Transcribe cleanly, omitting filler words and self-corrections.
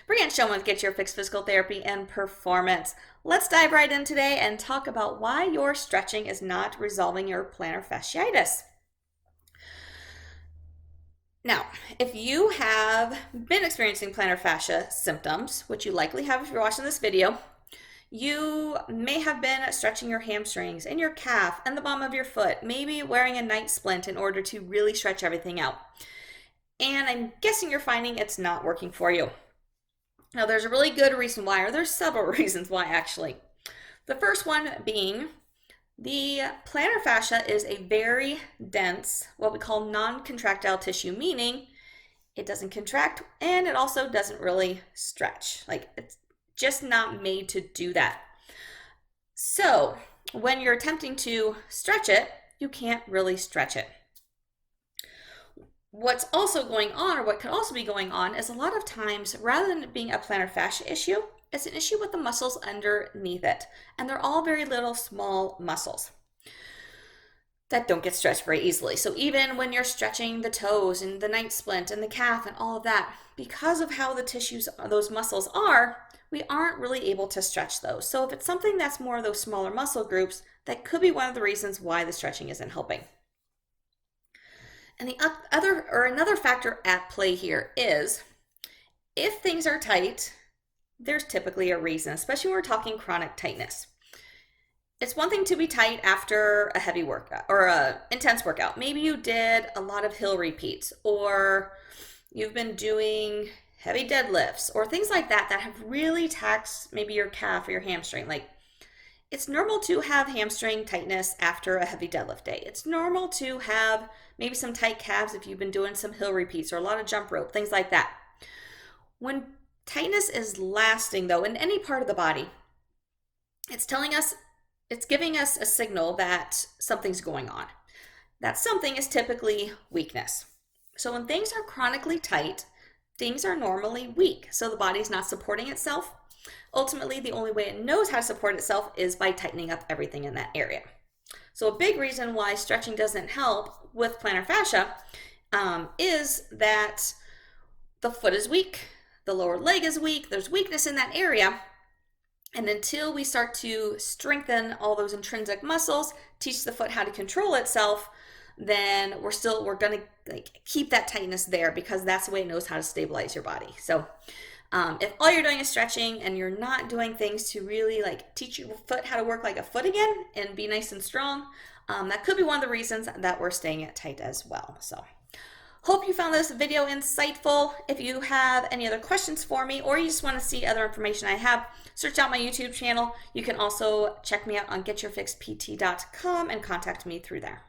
Brianne Showman with Get Your Fix Physical Therapy and Performance. Let's dive right in today and talk about why your stretching is not resolving your plantar fasciitis. Now, if you have been experiencing plantar fascia symptoms, which you likely have if you're watching this video, you may have been stretching your hamstrings and your calf and the bottom of your foot, maybe wearing a night splint in order to really stretch everything out. And I'm guessing you're finding it's not working for you. Now, there's a really good reason why, or there's several reasons why actually. The first one being the plantar fascia is a very dense, what we call non-contractile tissue, meaning it doesn't contract and it also doesn't really stretch. Like, it's just not made to do that. So when you're attempting to stretch it, you can't really stretch it. What's also going on, or what could also be going on, is a lot of times, rather than it being a plantar fascia issue, it's an issue with the muscles underneath it. And they're all very little small muscles that don't get stretched very easily. So even when you're stretching the toes and the night splint and the calf and all of that, because of how the tissues, those muscles are, we aren't really able to stretch those. So if it's something that's more of those smaller muscle groups, that could be one of the reasons why the stretching isn't helping. And another factor at play here is if things are tight, there's typically a reason, especially when we're talking chronic tightness. It's one thing to be tight after a heavy workout or an intense workout. Maybe you did a lot of hill repeats, or you've been doing heavy deadlifts or things like that that have really taxed maybe your calf or your hamstring. Like, it's normal to have hamstring tightness after a heavy deadlift day. It's normal to have maybe some tight calves if you've been doing some hill repeats or a lot of jump rope, things like that. When tightness is lasting, though, in any part of the body, it's giving us a signal that something's going on. That something is typically weakness. So when things are chronically tight, things are normally weak. So the body's not supporting itself. Ultimately, the only way it knows how to support itself is by tightening up everything in that area. So a big reason why stretching doesn't help with plantar fascia is that the foot is weak, the lower leg is weak, there's weakness in that area. And until we start to strengthen all those intrinsic muscles, teach the foot how to control itself, then we're going to keep that tightness there, because that's the way it knows how to stabilize your body. So if all you're doing is stretching and you're not doing things to really teach your foot how to work like a foot again and be nice and strong, that could be one of the reasons that we're staying at tight as well. So hope you found this video insightful. If you have any other questions for me, or you just want to see other information I have, search out my YouTube channel. You can also check me out on getyourfixpt.com and contact me through there.